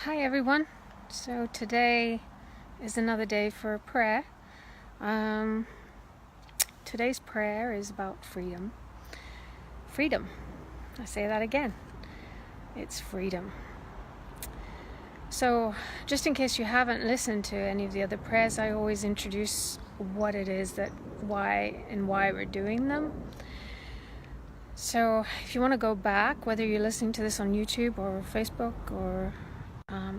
Hi everyone. So today is another day for prayer. Today's prayer is about freedom. Freedom. I say that again. It's freedom. So just in case you haven't listened to any of the other prayers, I always introduce what it is why we're doing them. So if you want to go back, whether you're listening to this on YouTube or Facebook or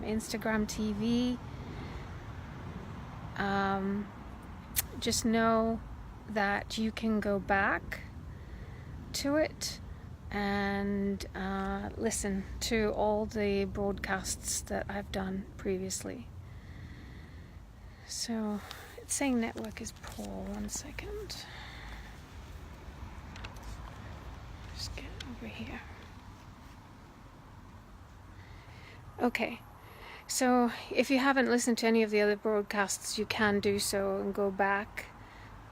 Instagram TV, just know that you can go back to it and listen to all the broadcasts that I've done previously. So it's saying network is poor. 1 second. Just get over here. Okay. So if you haven't listened to any of the other broadcasts, you can do so and go back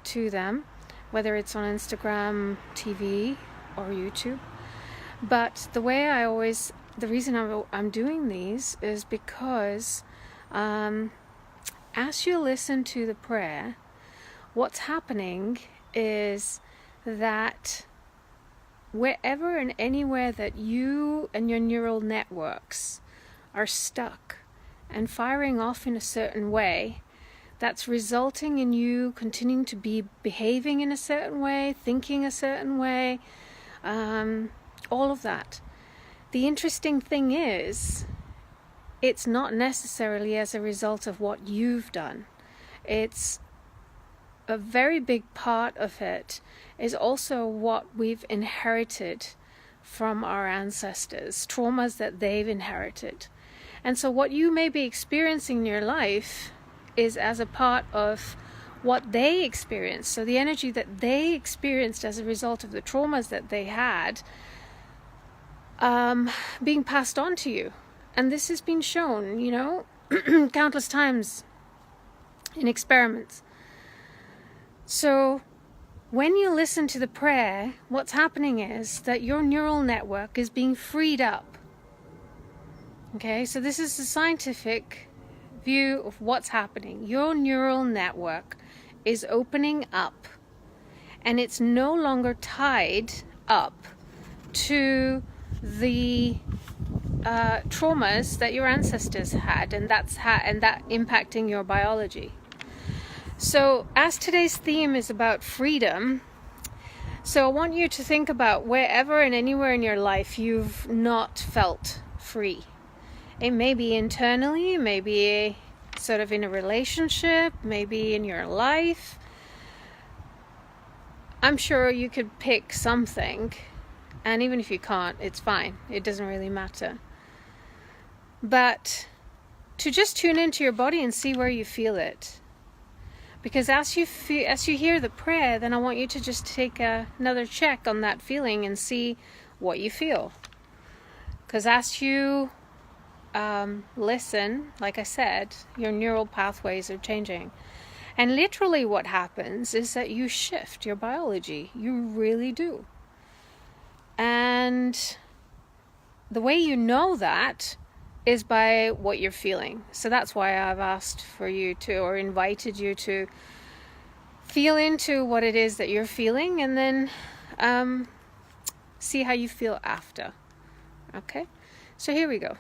to them, whether it's on Instagram, TV, or YouTube. But the reason I'm doing these is because as you listen to the prayer, what's happening is that wherever and anywhere that you and your neural networks are stuck and firing off in a certain way, that's resulting in you continuing to be behaving in a certain way, thinking a certain way, all of that. The interesting thing is, it's not necessarily as a result of what you've done. It's a very big part of it is also what we've inherited from our ancestors, traumas that they've inherited. And so what you may be experiencing in your life is as a part of what they experienced. So the energy that they experienced as a result of the traumas that they had being passed on to you. And this has been shown, countless times in experiments. So when you listen to the prayer, what's happening is that your neural network is being freed up. Okay, so this is the scientific view of what's happening. Your neural network is opening up, and it's no longer tied up to the traumas that your ancestors had, and that impacting your biology. So as today's theme is about freedom, so I want you to think about wherever and anywhere in your life you've not felt free. It may be internally, maybe sort of in a relationship, maybe in your life. I'm sure you could pick something, and even if you can't, it's fine. It doesn't really matter. But to just tune into your body and see where you feel it. Because as you hear the prayer, then I want you to just take another check on that feeling and see what you feel. Because as you listen, like I said, your neural pathways are changing. And literally what happens is that you shift your biology. You really do. And the way you know that is by what you're feeling. So that's why I've asked for you to, or invited you to, feel into what it is that you're feeling, and then see how you feel after. Okay? So here we go.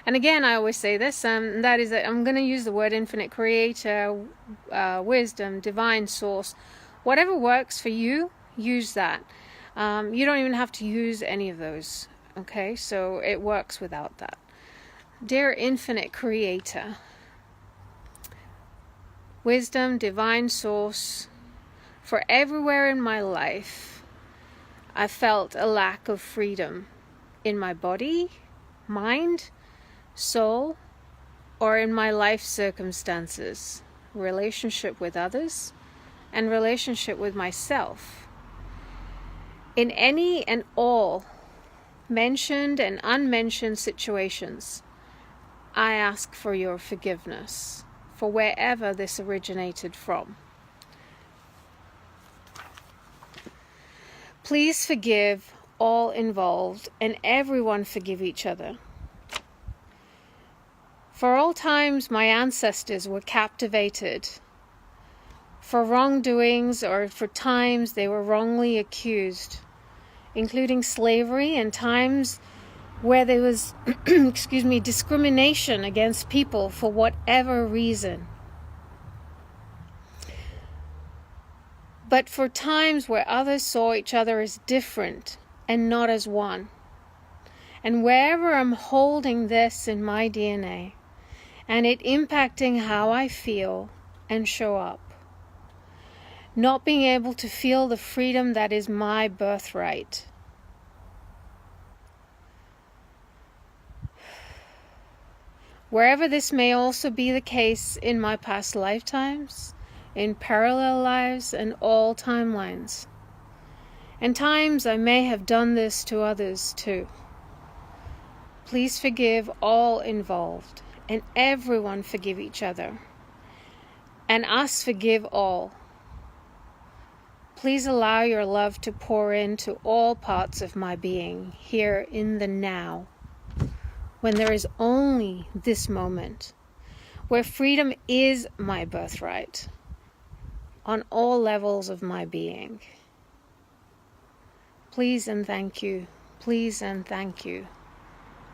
And again, I always say this, that is that I'm going to use the word infinite creator, wisdom, divine source. Whatever works for you, use that. You don't even have to use any of those. Okay? So it works without that. Dear infinite creator, wisdom, divine source, for everywhere in my life, I felt a lack of freedom in my body, mind, soul, or in my life circumstances, relationship with others, and relationship with myself. In any and all mentioned and unmentioned situations, I ask for your forgiveness for wherever this originated from. Please forgive all involved, and everyone forgive each other. For all times my ancestors were captivated. For wrongdoings or for times they were wrongly accused, including slavery and times where there was, discrimination against people for whatever reason. But for times where others saw each other as different and not as one. And wherever I'm holding this in my DNA, and it impacting how I feel and show up, not being able to feel the freedom that is my birthright. Wherever this may also be the case in my past lifetimes, in parallel lives and all timelines. And times I may have done this to others too. Please forgive all involved, and everyone forgive each other, and us forgive all. Please allow your love to pour into all parts of my being here in the now, when there is only this moment, where freedom is my birthright, on all levels of my being. Please and thank you. Please and thank you.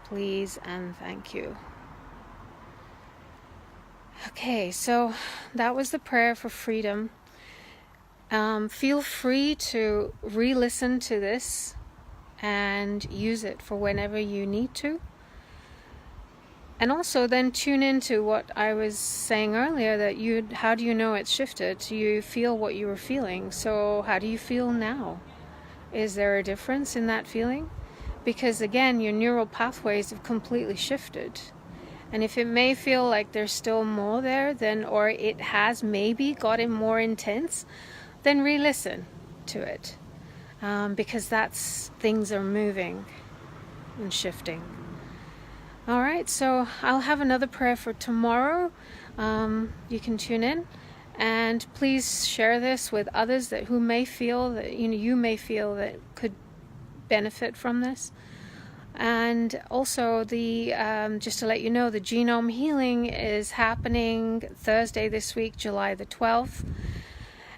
Please and thank you. Okay, so that was the prayer for freedom. Feel free to re-listen to this and use it for whenever you need to. And also then tune into what I was saying earlier, that how do you know it's shifted? You feel what you were feeling. So how do you feel now? Is there a difference in that feeling? Because again, your neural pathways have completely shifted. And if it may feel like there's still more there, or it has maybe gotten more intense, then re-listen to it, because things are moving and shifting. All right, so I'll have another prayer for tomorrow. You can tune in, and please share this with others who may feel that you may feel that could benefit from this. And also just to let you know, the GeneOM Healing is happening Thursday this week, July the 12th.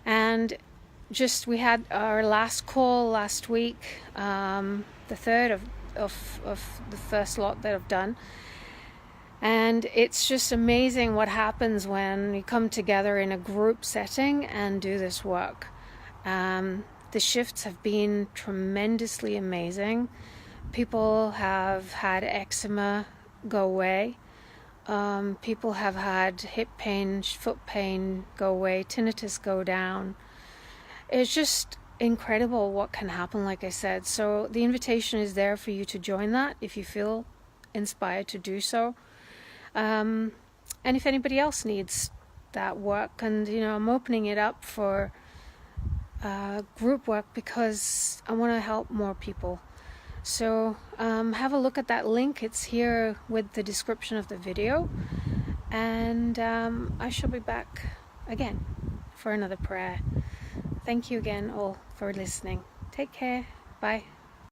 And we had our last call last week, the third of the first lot that I've done. And it's just amazing what happens when we come together in a group setting and do this work. The shifts have been tremendously amazing. People have had eczema go away. People have had hip pain, foot pain go away, tinnitus go down. It's just incredible what can happen, like I said. So the invitation is there for you to join that if you feel inspired to do so. And if anybody else needs that work, and I'm opening it up for group work because I want to help more people. So have a look at that link. It's here with the description of the video. And I shall be back again for another prayer. Thank you again all for listening. Take care. Bye.